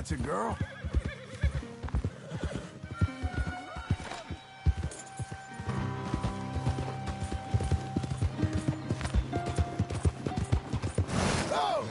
That's a girl. Oh!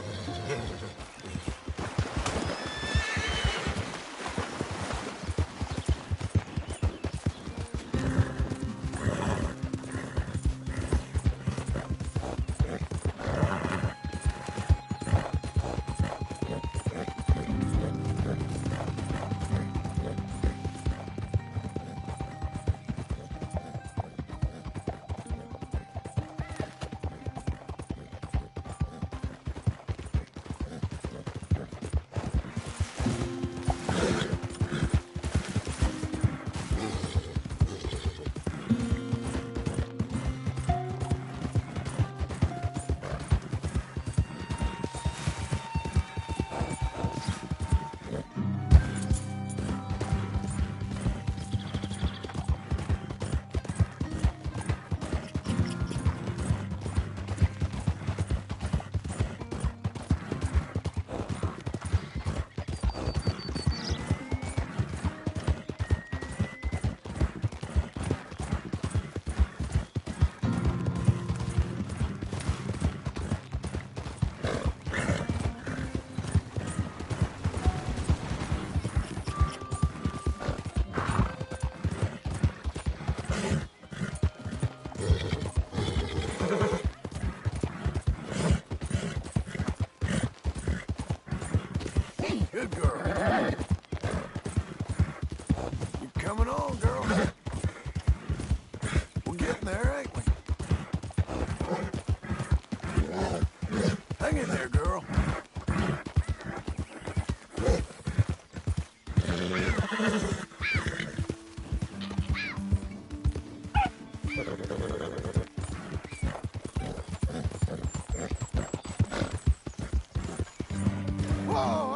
Good girl. You coming on, girl? We're getting there, ain't we? Hang in there, girl. Whoa!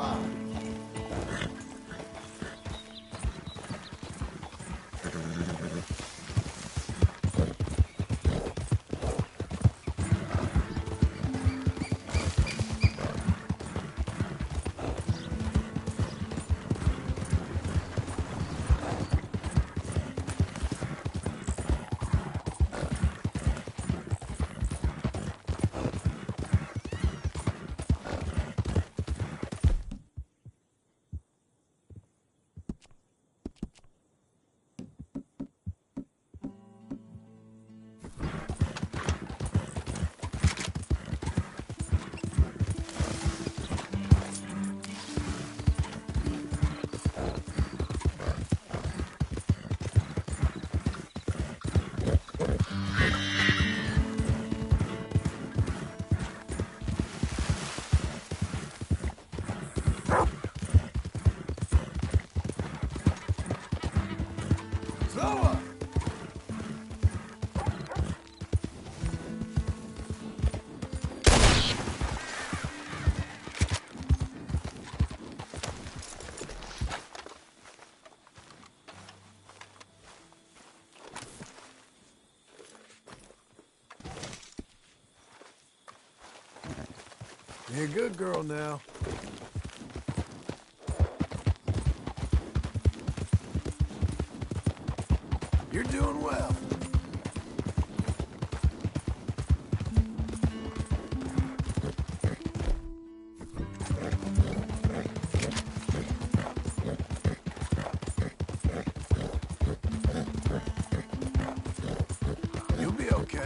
Slower! You're a good girl now. You're doing well. You'll be okay.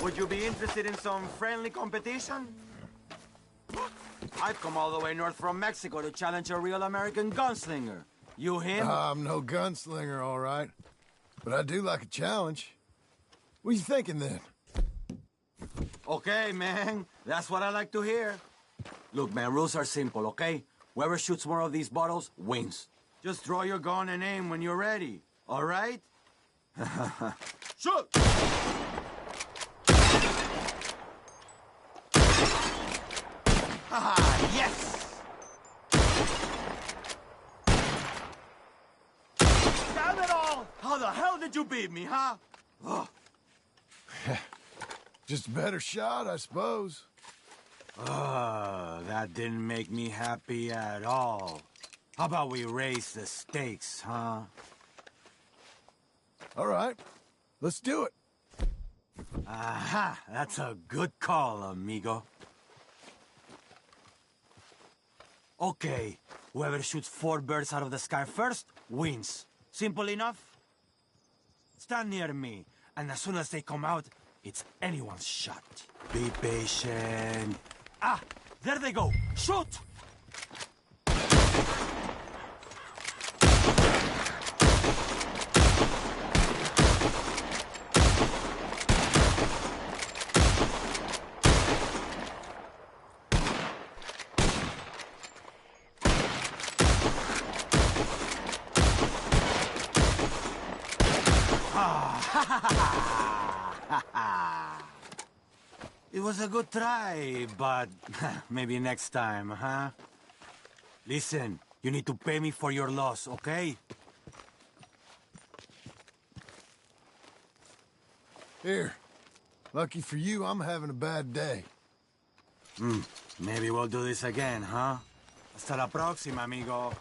Would you be interested in some friendly competition? I've come all the way north from Mexico to challenge a real American gunslinger. You him? I'm no gunslinger, all right. But I do like a challenge. What you thinking then? Okay, man. That's what I like to hear. Look, man, rules are simple, okay? Whoever shoots more of these bottles wins. Just draw your gun and aim when you're ready, all right? Shoot! Haha, yes! Damn it all! How the hell did you beat me, huh? Ugh. Just a better shot, I suppose. That didn't make me happy at all. How about we raise the stakes, huh? All right, let's do it. Aha, that's a good call, amigo. Okay, whoever shoots 4 birds out of the sky first wins. Simple enough? Stand near me, and as soon as they come out, it's anyone's shot. Be patient. Ah, there they go. Shoot! It was a good try, but maybe next time, huh? Listen, you need to pay me for your loss, okay? Here. Lucky for you, I'm having a bad day. Maybe we'll do this again, huh? Hasta la próxima, amigo.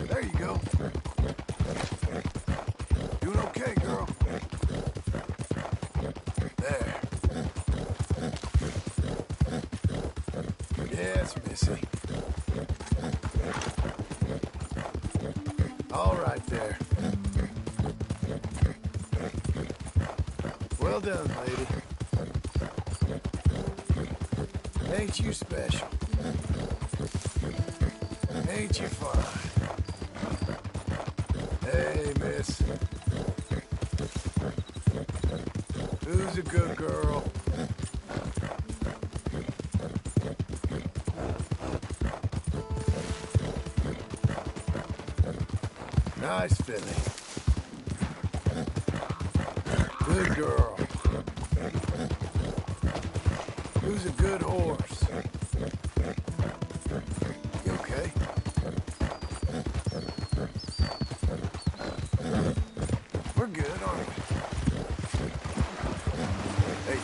There you go. Doing okay, girl. There. Yes, Missy. All right there. Well done, lady. Ain't you special? Ain't you fine? Hey, miss. Who's a good girl? Nice filly. Good girl. Who's a good horse? You okay? We're good, aren't we? Hey.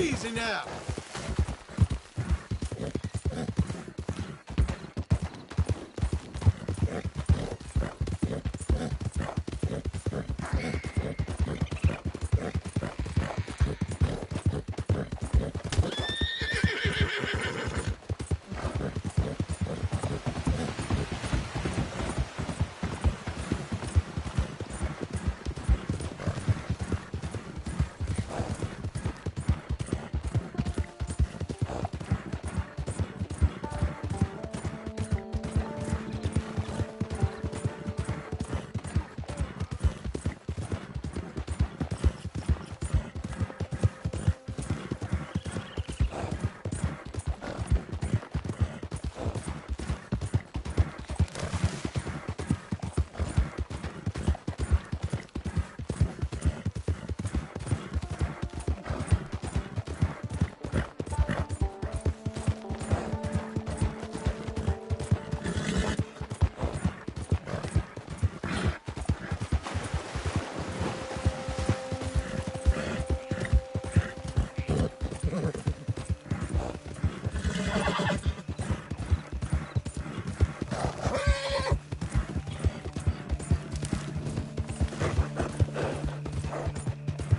Easy now.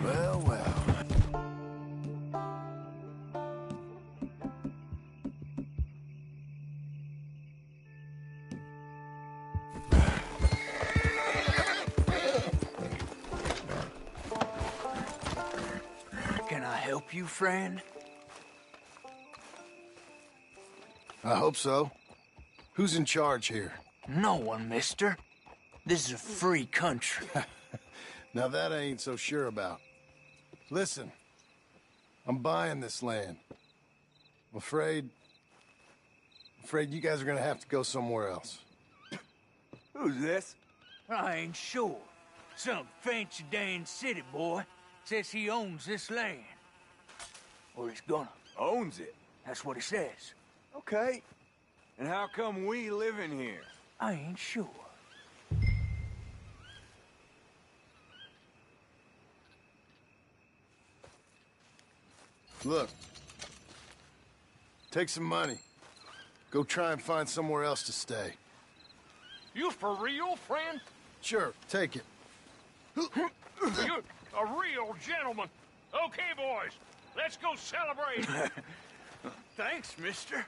Well, well. Can I help you, friend? I hope so. Who's in charge here? No one, mister. This is a free country. Now that I ain't so sure about. Listen, I'm buying this land. I'm afraid you guys are gonna have to go somewhere else. Who's this? I ain't sure. Some fancy Dan city boy says he owns this land. Or he's gonna. Owns it. That's what he says. Okay. And how come we live in here? I ain't sure. Look, take some money. Go try and find somewhere else to stay. You for real, friend? Sure, take it. You're a real gentleman. Okay, boys, let's go celebrate. Thanks, mister.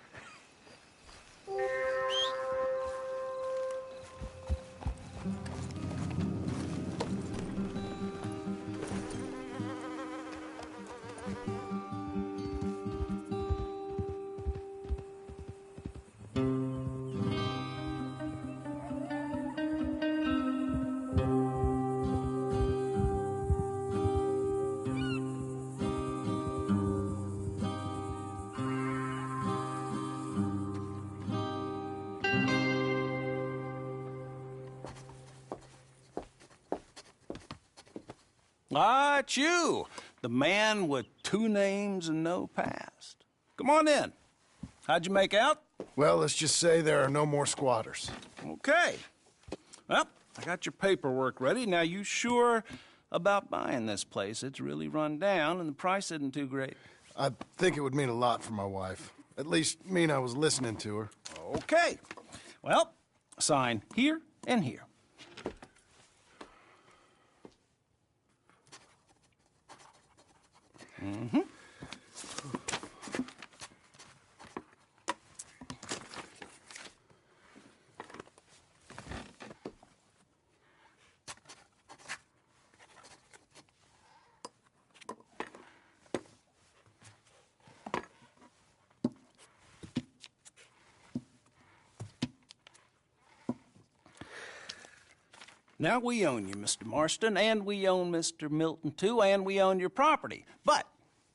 Ah, it's you, the man with 2 names and no past. Come on in. How'd you make out? Well, let's just say there are no more squatters. Okay. Well, I got your paperwork ready. Now, you sure about buying this place? It's really run down, and the price isn't too great. I think it would mean a lot for my wife. At least mean I was listening to her. Okay. Well, sign here and here. Mm-hmm. Now, we own you, Mr. Marston, and we own Mr. Milton, too, and we own your property. But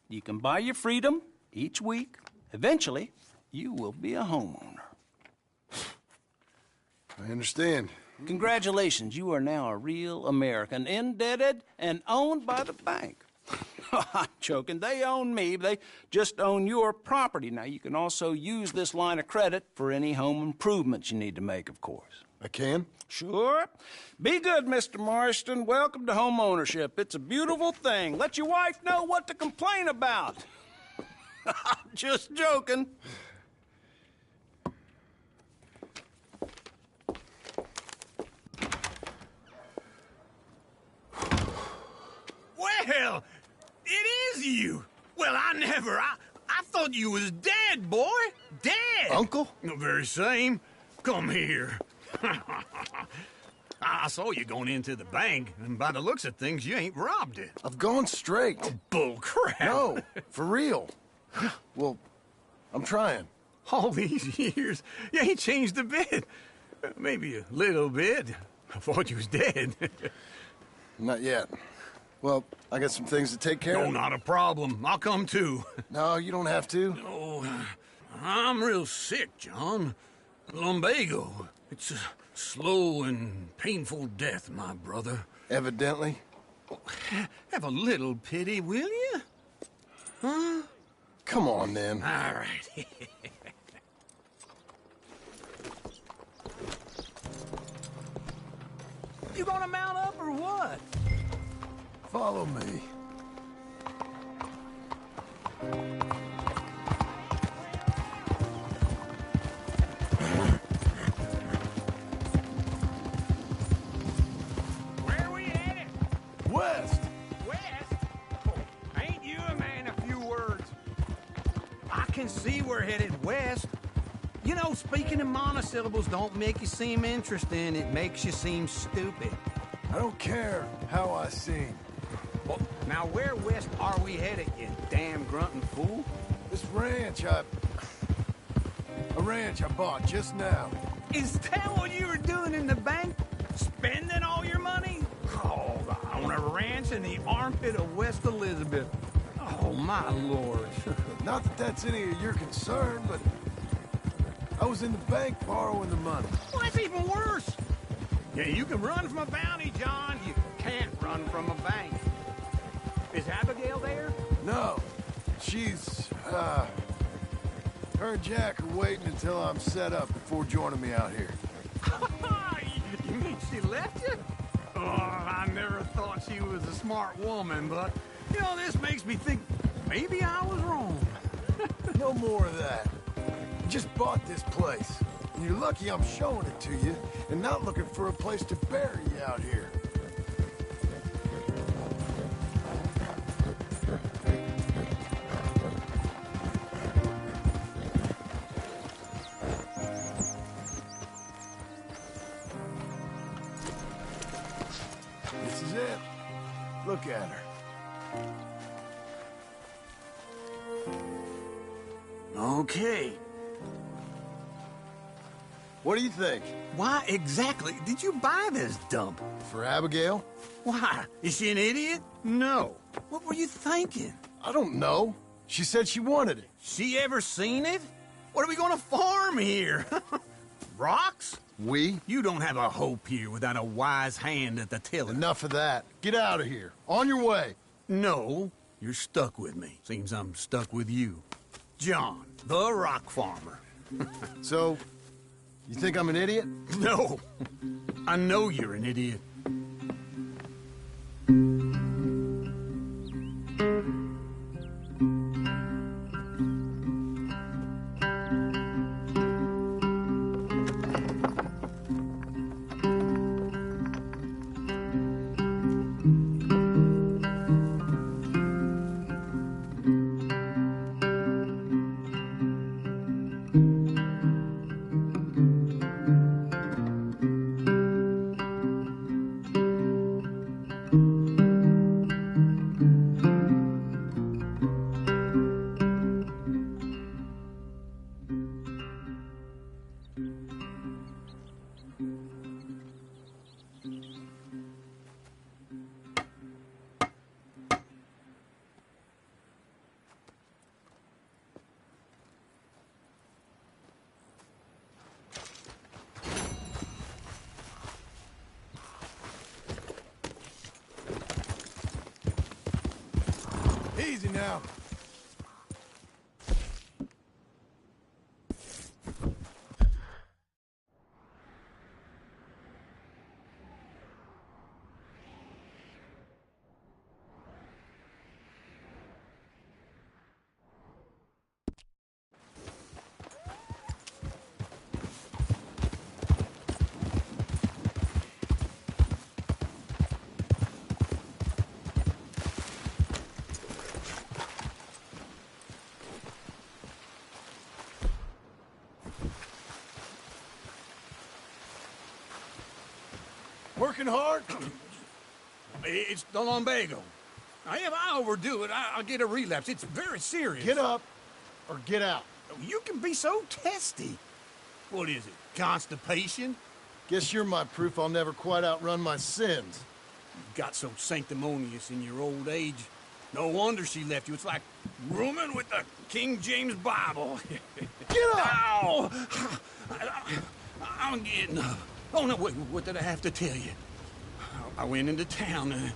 you can buy your freedom each week. Eventually, you will be a homeowner. I understand. Congratulations, you are now a real American, indebted and owned by the bank. I'm joking. They own me. They just own your property. Now, you can also use this line of credit for any home improvements you need to make, of course. I can? Sure. Be good, Mr. Marston. Welcome to home ownership. It's a beautiful thing. Let your wife know what to complain about. Just joking. Well, it is you. Well, I thought you was dead, boy. Dead. Uncle? The very same. Come here. I saw you going into the bank, and by the looks of things, you ain't robbed it. I've gone straight. Bull crap. No, for real. Well, I'm trying. All these years, you ain't changed a bit. Maybe a little bit. I thought you was dead. Not yet. Well, I got some things to take care No, of. not a problem. I'll come too. No, you don't have to. Oh, I'm real sick, John. Lumbago. It's a slow and painful death, my brother. Evidently. Have a little pity, will you? Huh? Come on, then. All right. You gonna mount up or what? Follow me. Where we headed? West! West? Oh, ain't you a man of few words? I can see we're headed west. You know, speaking in monosyllables don't make you seem interesting. It makes you seem stupid. I don't care how I seem. Well, now where west are we headed, you damn grunting fool? This ranch I bought just now. Is that what you were doing in the bank? Spending all your money? Oh, on a ranch in the armpit of West Elizabeth. Oh, my lord. Not that that's any of your concern, but I was in the bank borrowing the money. Well, that's even worse. Yeah, you can run from a bounty, John. You can't run from a bank. Is Abigail there? No, she's, her and Jack are waiting until I'm set up before joining me out here. You mean she left you? Oh, I never thought she was a smart woman, but, you know, this makes me think maybe I was wrong. No more of that. You just bought this place. And you're lucky I'm showing it to you and not looking for a place to bury you out here. This is it. Look at her. Okay. What do you think? Why exactly did you buy this dump? For Abigail? Why? Is she an idiot? No. What were you thinking? I don't know. She said she wanted it. She ever seen it? What are we gonna farm here? Rocks? We? You don't have a hope here without a wise hand at the tiller. Enough of that. Get out of here. On your way. No, you're stuck with me. Seems I'm stuck with you. John, the rock farmer. So, you think I'm an idiot? No, I know you're an idiot. Easy now. working hard? It's the lumbago. Now, if I overdo it, I'll get a relapse. It's very serious. Get up or get out. You can be so testy. What is it, constipation? Guess you're my proof I'll never quite outrun my sins. You got so sanctimonious in your old age. No wonder she left you. It's like rooming with the King James Bible. Get up! Ow! I'm getting up. Oh, no, wait, what did I have to tell you? I went into town. I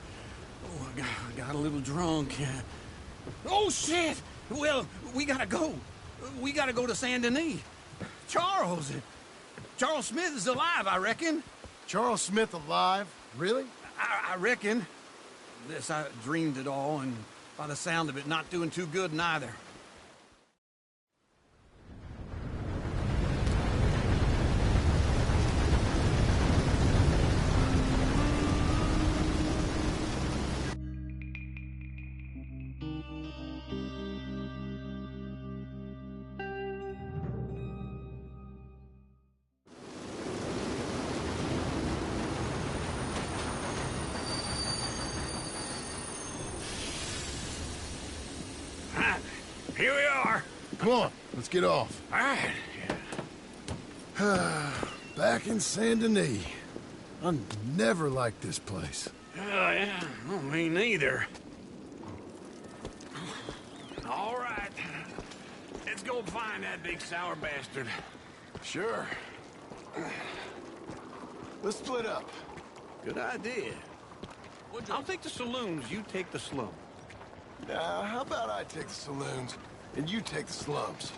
got a little drunk. Oh, shit! Well, we gotta go. We gotta go to Saint Denis. Charles Smith is alive, I reckon. Charles Smith alive? Really? I reckon. This, I dreamed it all, and by the sound of it, not doing too good neither. Here we are. Come on, let's get off. All right. Back in Saint Denis. I never liked this place. Yeah, well, me neither. All right. Let's go find that big sour bastard. Sure. Let's split up. Good idea. I'll take the saloons, you take the slum. How about I take the saloons and you take the slums?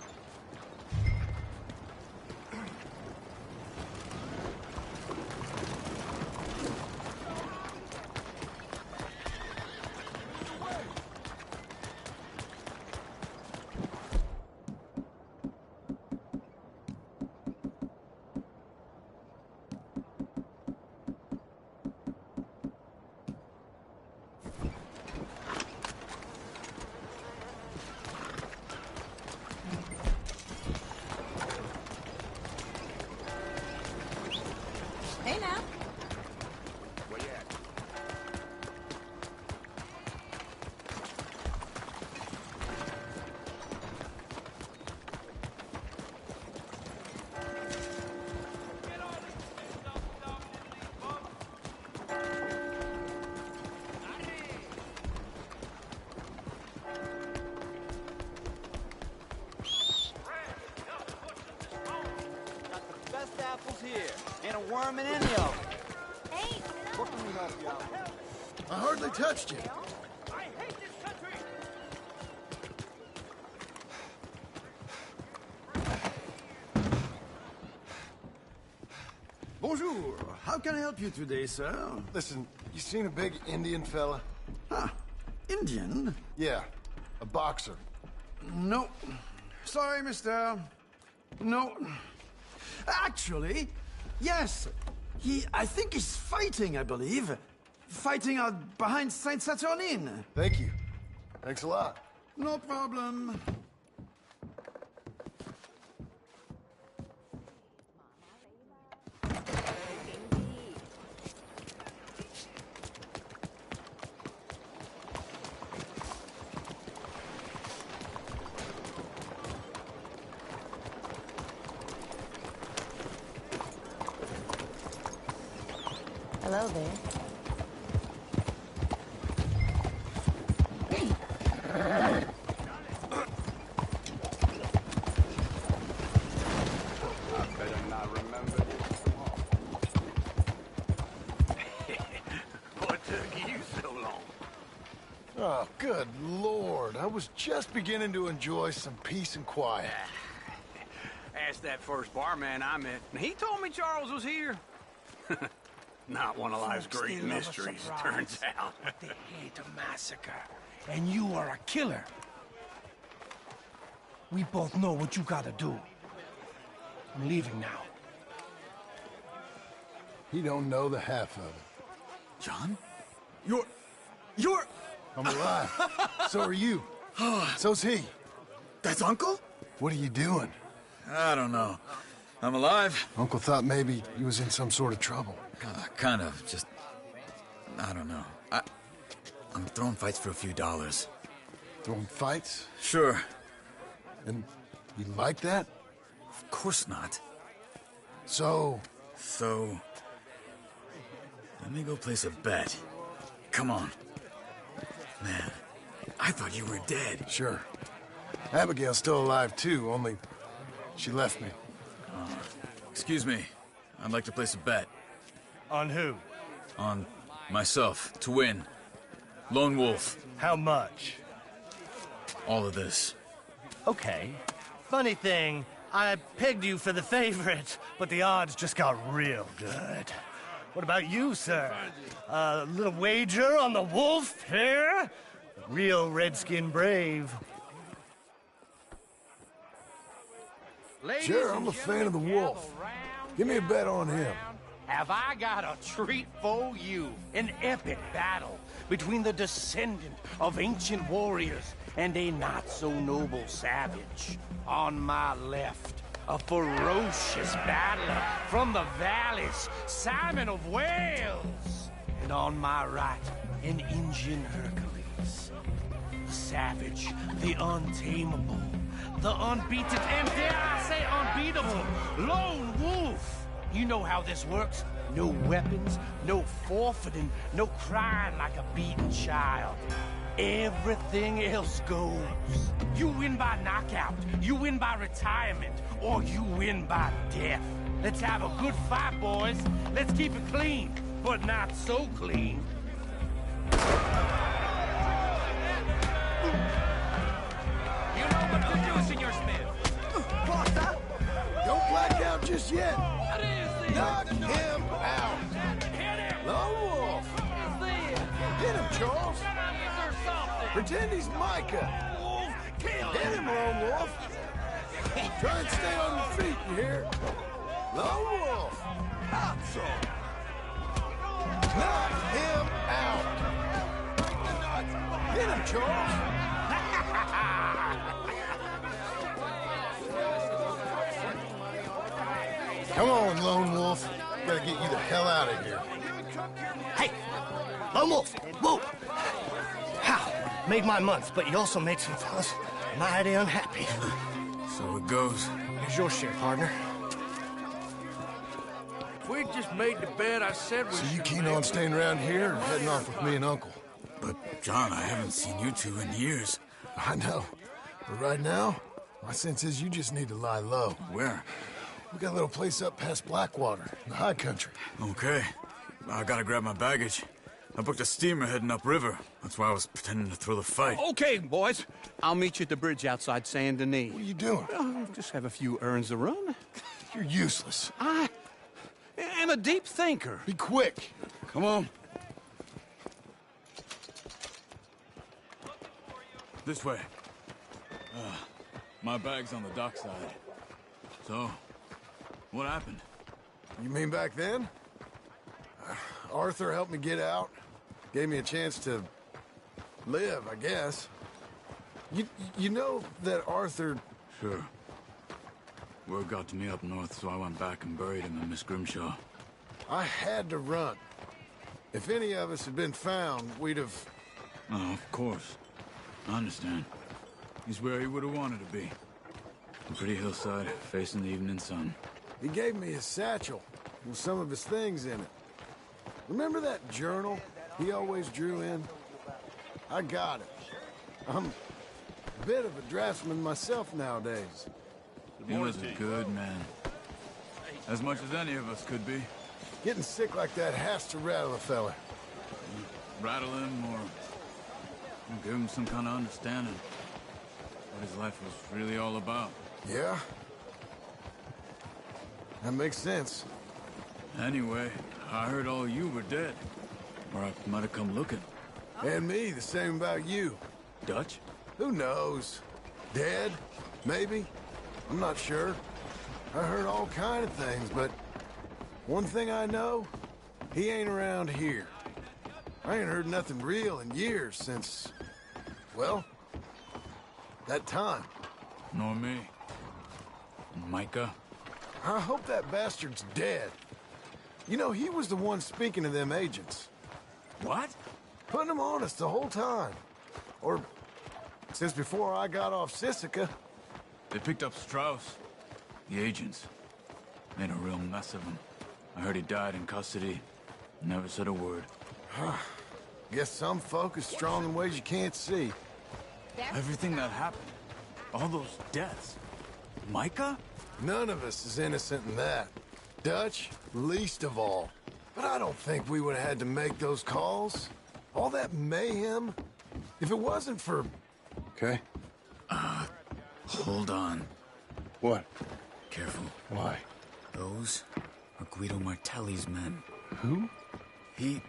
Hey now. Where you at? Best apples here. Ain't a worm in any of them. Hey, What can we help you out with? I hardly touched you. I hate this country! Bonjour. How can I help you today, sir? Listen, you seen a big Indian fella? Ah, Indian? Yeah, a boxer. No. Sorry, mister. No. Actually, yes. I think he's fighting, I believe. Fighting out behind Saint Saturnin. Thank you. Thanks a lot. No problem. hello there. I better not remember this tomorrow. What took you so long? Oh, good Lord. I was just beginning to enjoy some peace and quiet. Asked that first barman I met, and he told me Charles was here. Not one of life's great mysteries, turns out. They hate a massacre, and you are a killer. We both know what you gotta do. I'm leaving now. He don't know the half of it. John? You're... I'm alive. So are you. So's he. That's Uncle? What are you doing? I don't know. I'm alive. Uncle thought maybe you was in some sort of trouble. Kind of. Just... I don't know. I'm throwing fights for a few dollars. Throwing fights? Sure. And you like that? Of course not. So... Let me go place a bet. Come on. Man, I thought you were dead. Sure. Abigail's still alive, too, only she left me. Excuse me. I'd like to place a bet. On who? On myself, to win. Lone Wolf. How much? All of this. Okay. Funny thing, I pegged you for the favorite, but the odds just got real good. What about you, sir? A little wager on the wolf here? Real redskin brave. Sure, I'm a fan of the wolf. Give me a bet on him. Have I got a treat for you? An epic battle between the descendant of ancient warriors and a not-so-noble savage. On my left, a ferocious battler from the valleys, Simon of Wales. And on my right, an Indian Hercules. The savage, the untamable, the unbeaten, and dare I say unbeatable, Lone Wolf. You know how this works. No weapons, no forfeiting, no crying like a beaten child. Everything else goes. You win by knockout, you win by retirement, or you win by death. Let's have a good fight, boys. Let's keep it clean, but not so clean. You know what to do, Senor Smith. Don't black out just yet. What is this? Knock him out. Hit him! Lone Wolf. Hit him, Charles. Pretend he's Micah. Hit him, Lone Wolf. Try and stay on your feet, you hear? Lone Wolf. Out, so. Knock him out. Hit him, Charles. Come on, Lone Wolf. Gotta get you the hell out of here. Hey! Lone Wolf! Whoa! How? Made my month, but you also made some fellas mighty unhappy. So it goes. Here's your share, partner. If we'd just made the bet I said we So you should keen make, on staying around here or heading off with me and Uncle? But, John, I haven't seen you two in years. I know. But right now, my sense is you just need to lie low. Where? We got a little place up past Blackwater, in the high country. Okay. I gotta grab my baggage. I booked a steamer heading upriver. That's why I was pretending to throw the fight. Okay, boys. I'll meet you at the bridge outside Saint Denis. What are you doing? Just have a few errands to run. You're useless. I am a deep thinker. Be quick. Come on. This way. My bag's on the dockside. So, what happened? You mean back then? Arthur helped me get out. Gave me a chance to live, I guess. You know that Arthur... Sure. Word got to me up north, so I went back and buried him in Miss Grimshaw. I had to run. If any of us had been found, we'd have... Oh, of course. I understand. He's where he would have wanted to be. A pretty hillside, facing the evening sun. He gave me his satchel with some of his things in it. Remember that journal he always drew in? I got it. I'm a bit of a draftsman myself nowadays. He was a good man. As much as any of us could be. Getting sick like that has to rattle a fella. Rattle him or give him some kind of understanding. What his life was really all about. Yeah? That makes sense. Anyway, I heard all you were dead. Or I might have come looking. And me, the same about you. Dutch? Who knows? Dead? Maybe? I'm not sure. I heard all kind of things, but one thing I know, he ain't around here. I ain't heard nothing real in years since, well, that time. Nor me. And Micah? I hope that bastard's dead. You know, he was the one speaking to them agents. What? Putting them on us the whole time. Or since before I got off Sisika. They picked up Strauss. The agents. Made a real mess of him. I heard he died in custody. Never said a word. Guess some folk is strong in ways you can't see. Everything that happened. All those deaths. Micah? None of us is innocent in that. Dutch, least of all. But I don't think we would have had to make those calls. All that mayhem. If it wasn't for... Okay. Hold on. What? Careful. Why? Those are Guido Martelli's men. Who? He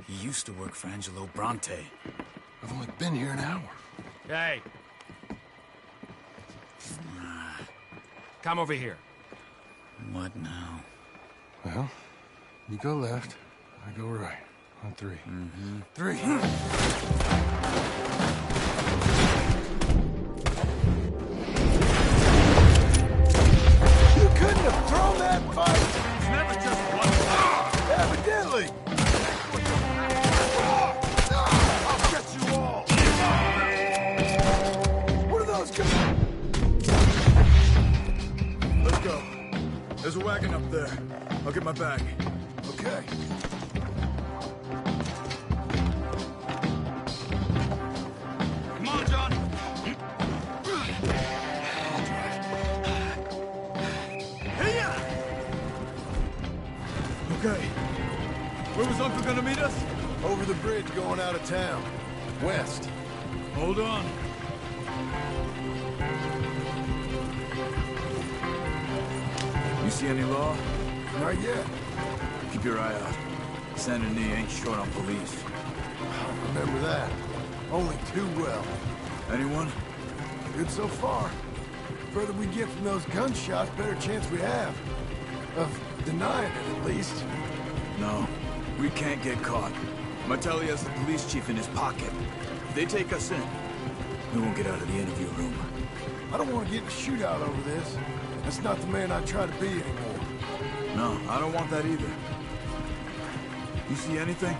used to work for Angelo Bronte. I've only been here an hour. Hey. Come over here. What now? Well, you go left, I go right. On three. Mm-hmm. 3. You couldn't have thrown that fight! It's never just one. Evidently! I'll get you all! What are those guys? Let's go. There's a wagon up there. I'll get my bag. Okay. Come on, John. Okay. Where was Uncle gonna meet us? Over the bridge going out of town. West. Hold on. You see any law? Not yet. Keep your eye out. Saint Denis ain't short on police. Remember that. Only too well. Anyone? Good so far. Further we get from those gunshots, better chance we have. Of denying it, at least. No. We can't get caught. Martelli has the police chief in his pocket. If they take us in, we won't get out of the interview room. I don't want to get in a shootout over this. That's not the man I try to be anymore. No, I don't want that either. You see anything?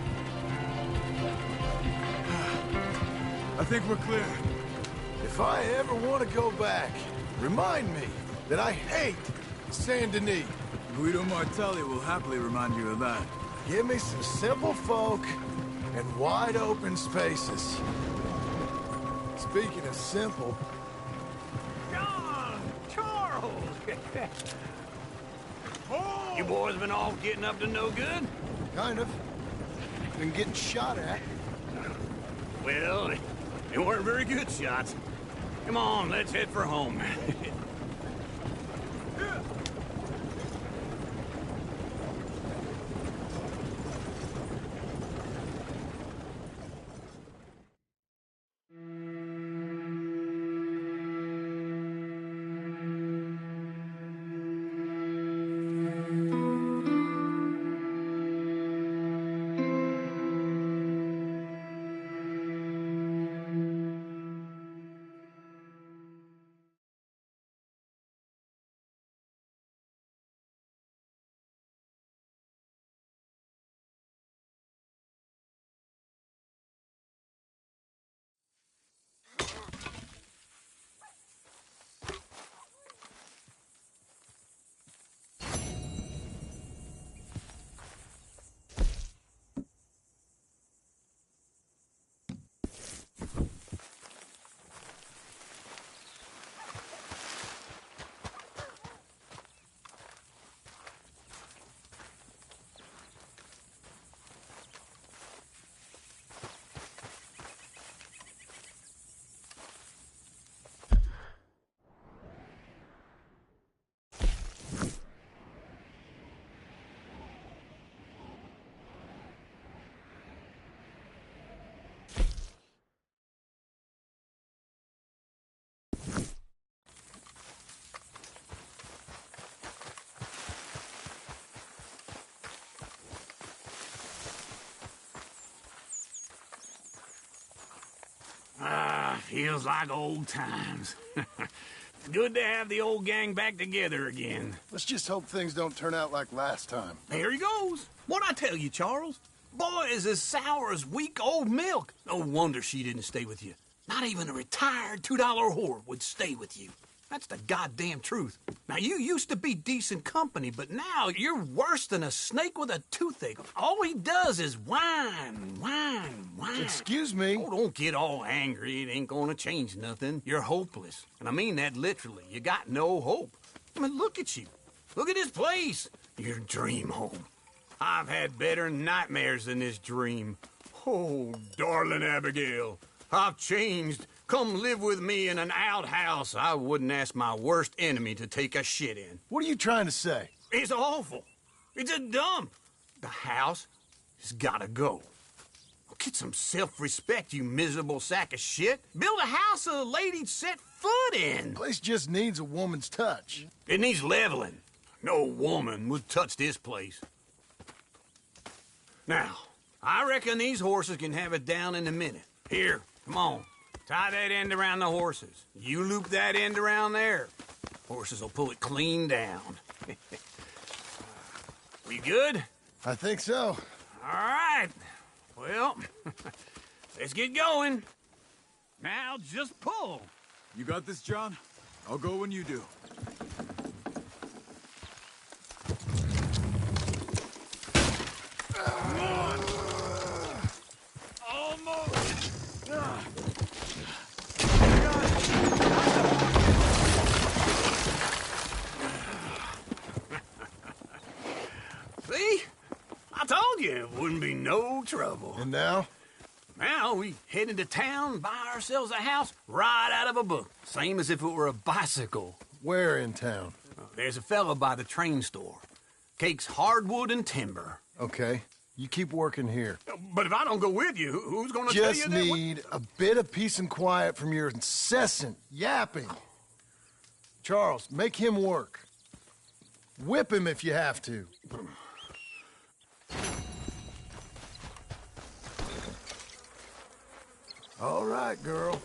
I think we're clear. If I ever want to go back, remind me that I hate Saint Denis. Guido Martelli will happily remind you of that. Give me some simple folk and wide open spaces. Speaking of simple... John! Charles! You boys been all getting up to no good? Kind of. Been getting shot at. Well, they weren't very good shots. Come on, let's head for home. Feels like old times. good to have the old gang back together again. Let's just hope things don't turn out like last time. Here he goes. What'd I tell you, Charles? Boy is as sour as weak old milk. No wonder she didn't stay with you. Not even a retired $2 whore would stay with you. That's the goddamn truth. Now, you used to be decent company, but now you're worse than a snake with a toothache. All he does is whine. Excuse me? Oh, don't get all angry. It ain't gonna change nothing. You're hopeless. And I mean that literally. You got no hope. I mean, look at you. Look at this place. Your dream home. I've had better nightmares than this dream. Oh, darling Abigail, I've changed. Come live with me in an outhouse I wouldn't ask my worst enemy to take a shit in. What are you trying to say? It's awful. It's a dump. The house has gotta go. Get some self-respect, you miserable sack of shit. Build a house a lady'd set foot in. The place just needs a woman's touch. It needs leveling. No woman would touch this place. Now, I reckon these horses can have it down in a minute. Here, come on. Tie that end around the horses. You loop that end around there. Horses will pull it clean down. We good? I think so. All right. Well, let's get going. Now, just pull. You got this, John? I'll go when you do. See? I told you it wouldn't be no trouble. And now? Now we head into town, buy ourselves a house right out of a book. Same as if it were a bicycle. Where in town? There's a fella by the train store. Cakes hardwood and timber. Okay. You keep working here. But if I don't go with you, who's gonna tell you Just that? need a bit of peace and quiet from your incessant yapping. Charles, make him work. Whip him if you have to. All right, girl.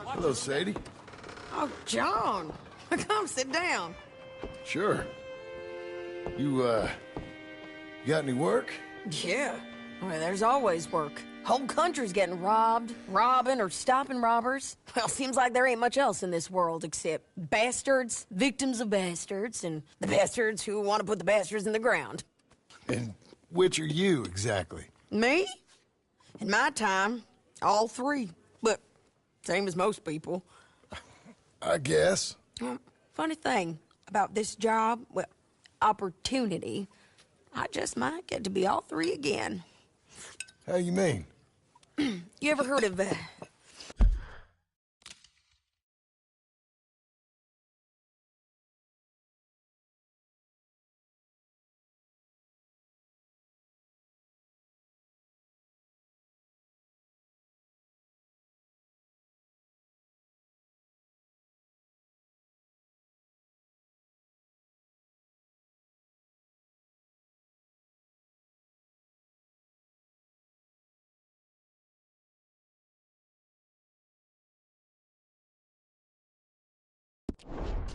Hello, Sadie. Oh, John. Come sit down. Sure. You got any work? Yeah. Well, there's always work. Whole country's getting robbed, robbing, or stopping robbers. Well, seems like there ain't much else in this world except bastards, victims of bastards, and the bastards who want to put the bastards in the ground. And which are you, exactly? Me? In my time, all three. But same as most people. I guess. Funny thing about this job, well, opportunity, I just might get to be all three again. How you mean? You ever heard of,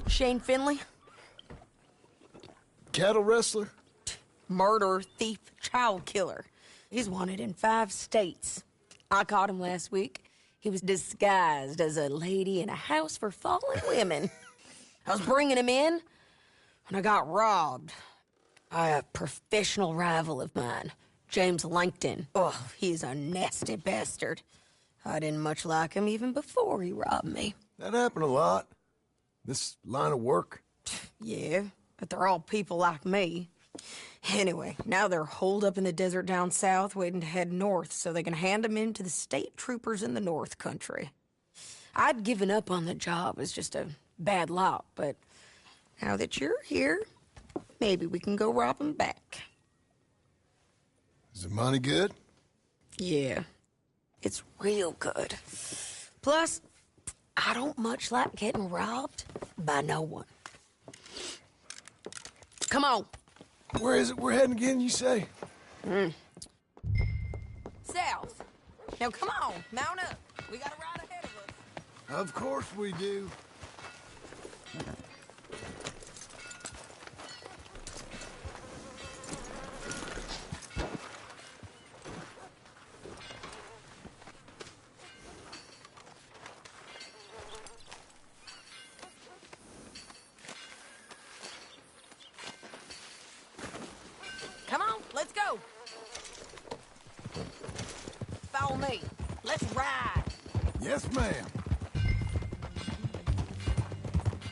Shane Finley? Cattle wrestler? Murderer, thief, child killer. He's wanted in 5 states. I caught him last week. He was disguised as a lady in a house for fallen women. I was bringing him in, and I got robbed by a professional rival of mine, James Langton. Oh, he's a nasty bastard. I didn't much like him even before he robbed me. That happened a lot. This line of work? Yeah, but they're all people like me. Anyway, now they're holed up in the desert down south, waiting to head north so they can hand them in to the state troopers in the north country. I'd given up on the job as just a bad lot, but now that you're here, maybe we can go rob them back. Is the money good? Yeah, it's real good. Plus, I don't much like getting robbed by no one. Come on. Where is it we're heading again, you say? South. Now, come on. Mount up. We got a ride ahead of us. Of course we do. Come on, let's go. Follow me. Let's ride. Yes, ma'am.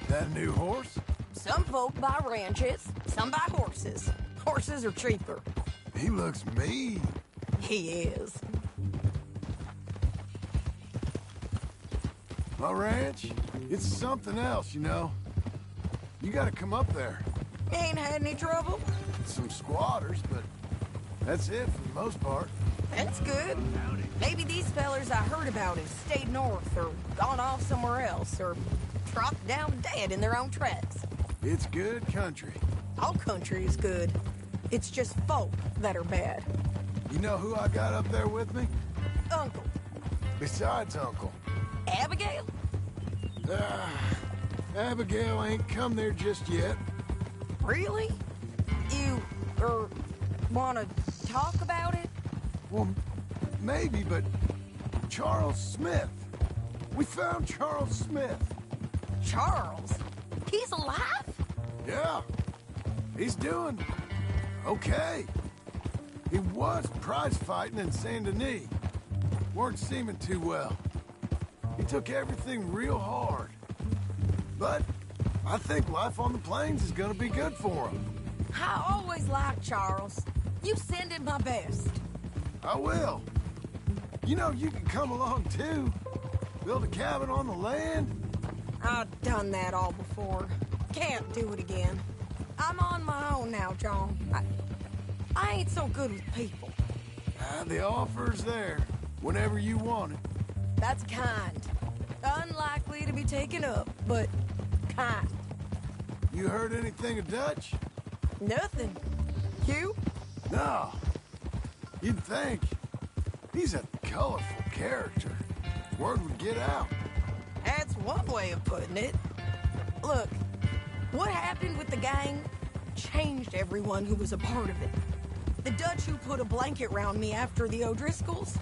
That a new horse? Some folk buy ranches, some buy horses. Horses are cheaper. He looks mean. He is. My ranch, it's something else, you know. You gotta come up there. Ain't had any trouble? Some squatters, but that's it for the most part. That's good. Maybe these fellers I heard about have stayed north or gone off somewhere else or dropped down dead in their own tracks. It's good country. All country is good. It's just folk that are bad. You know who I got up there with me? Uncle. Besides Uncle. Abigail? Abigail ain't come there just yet. Really? You, wanna talk about it? Well, maybe, but Charles Smith. We found Charles Smith. Charles? He's alive? Yeah. He's doing okay. He was prize fighting in Saint Denis. Weren't seeming too well. He took everything real hard. But I think life on the plains is gonna be good for him. I always liked Charles. You send him my best. I will. You know, you can come along too. Build a cabin on the land. I've done that all before. Can't do it again. I'm on my own now, John. I ain't so good with people. The offer's there. Whenever you want it. That's kind. Unlikely to be taken up, but kind. You heard anything of Dutch? Nothing. You? No. You'd think. He's a colorful character. Word would get out. That's one way of putting it. Look, what happened with the gang changed everyone who was a part of it. The Dutch who put a blanket round me after the O'Driscolls,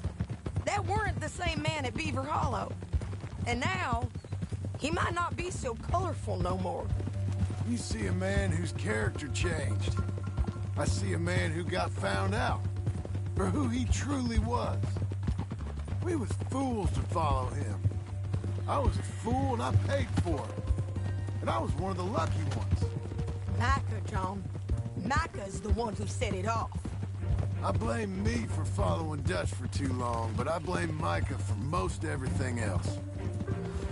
that weren't the same man at Beaver Hollow. And now, he might not be so colorful no more. You see a man whose character changed. I see a man who got found out for who he truly was. We was fools to follow him. I was a fool and I paid for it. And I was one of the lucky ones. Micah, John. Micah's the one who set it off. I blame me for following Dutch for too long, but I blame Micah for most everything else.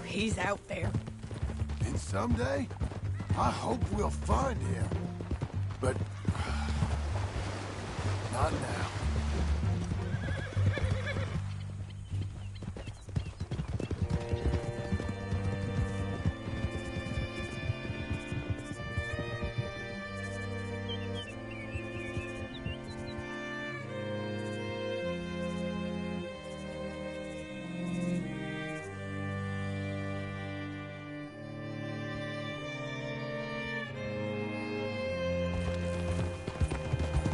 He's out there. And someday, I hope we'll find him. But not now.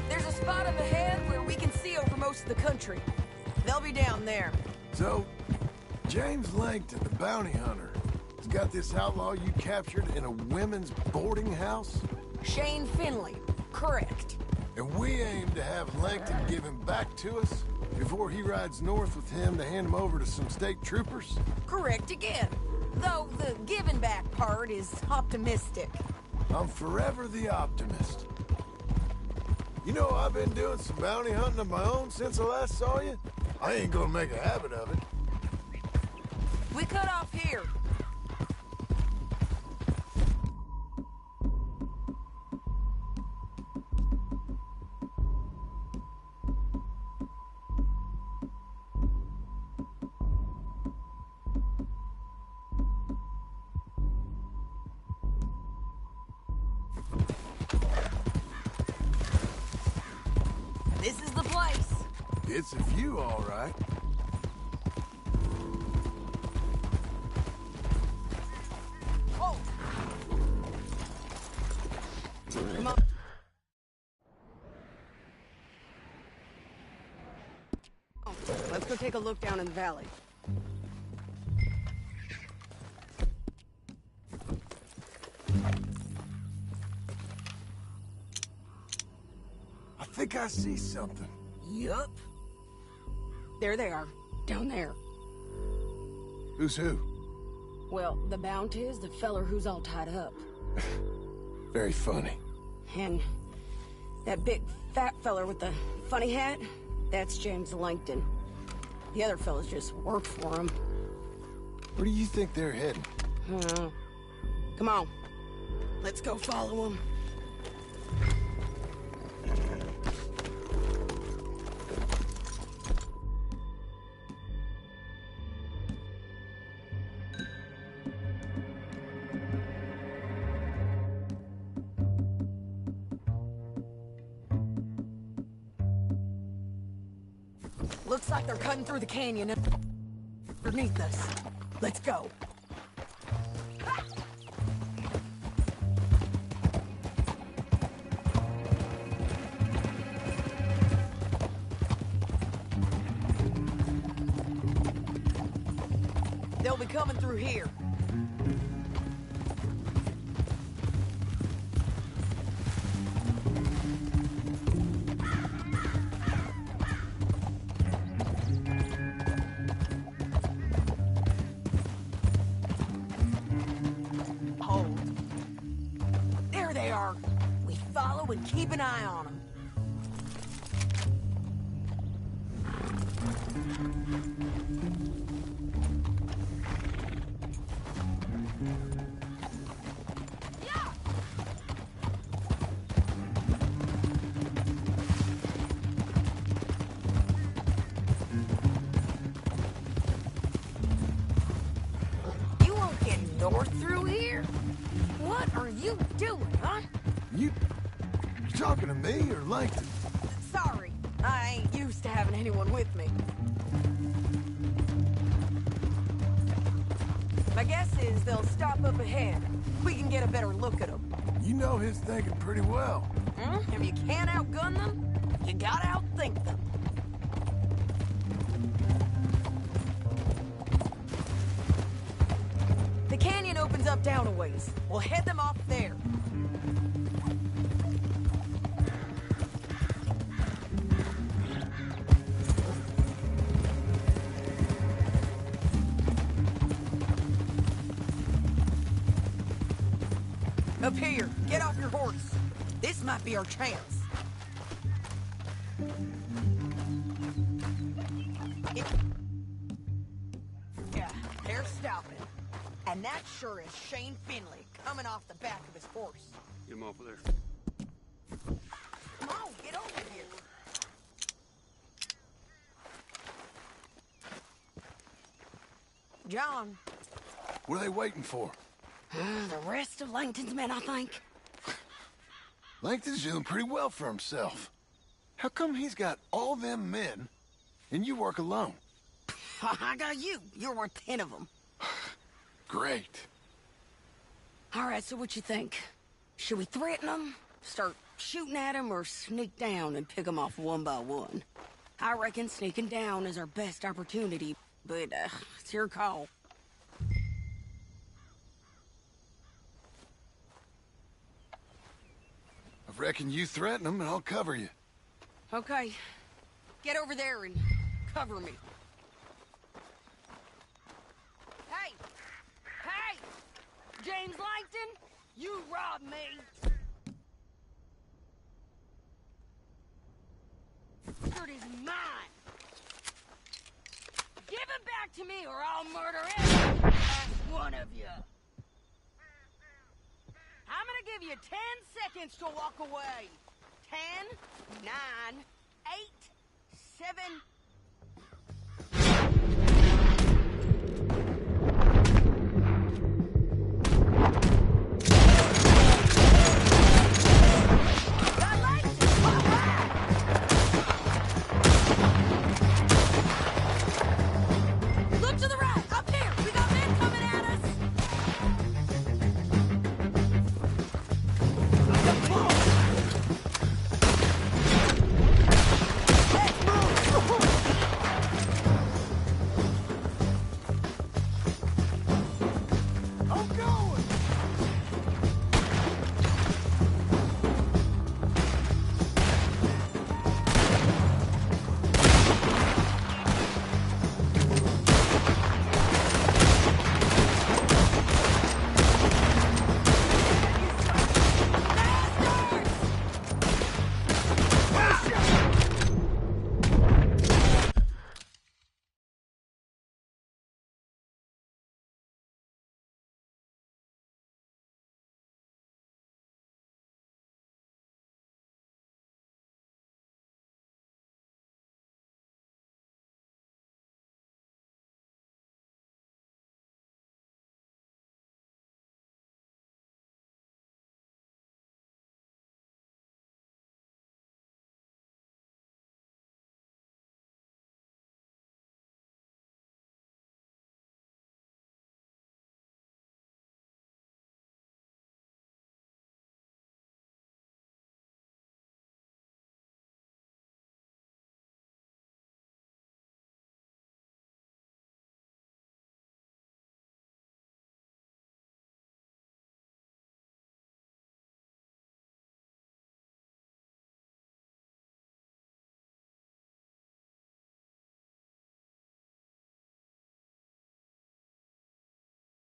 There's a spot up ahead where we can see over most of the country. They'll be down there. So, James Langton, the bounty hunter, has got this outlaw you captured in a women's boarding house? Shane Finley. Correct. And we aim to have Langton give him back to us before he rides north with him to hand him over to some state troopers? Correct again. Though the giving back part is optimistic. I'm forever the optimist. You know, I've been doing some bounty hunting of my own since I last saw you. I ain't gonna make a habit of it. We cut off here. This is the place. It's a view, all right. Oh! Come on. Oh, let's go take a look down in the valley. I think I see something. Yup. There they are, down there. Who's who? Well, the bounty is the feller who's all tied up. Very funny. And that big fat feller with the funny hat, that's James Langton. The other fellas just work for him. Where do you think they're heading? Come on. Let's go follow them. Looks like they're cutting through the canyon underneath us. Let's go. They'll be coming through here. Hold. There they are. We follow and keep an eye on them. you doing, huh? You talking to me or Langton? Sorry, I ain't used to having anyone with me. My guess is they'll stop up ahead. We can get a better look at them. You know his thinking pretty well. If you can't outgun them, you gotta outthink them. The canyon opens up down a ways. We'll head them off there. Up here, get off your horse. This might be our chance. Yeah, they're stopping. And that sure is Shane Finley coming off the back of his horse. Get him off of there. Come on, get over here. John. What are they waiting for? The rest of Langton's men, I think. Langton's doing pretty well for himself. How come he's got all them men, and you work alone? I got you. You're worth 10 of them. Great. All right, so what you think? Should we threaten them, start shooting at them, or sneak down and pick them off one by one? I reckon sneaking down is our best opportunity, but it's your call. I reckon you threaten them and I'll cover you. Okay. Get over there and cover me. Hey! Hey! James Langton, you robbed me! Skirt is mine! Give it back to me or I'll murder every last one of you! I'm gonna give you 10 seconds to walk away. 10, 9, 8, 7,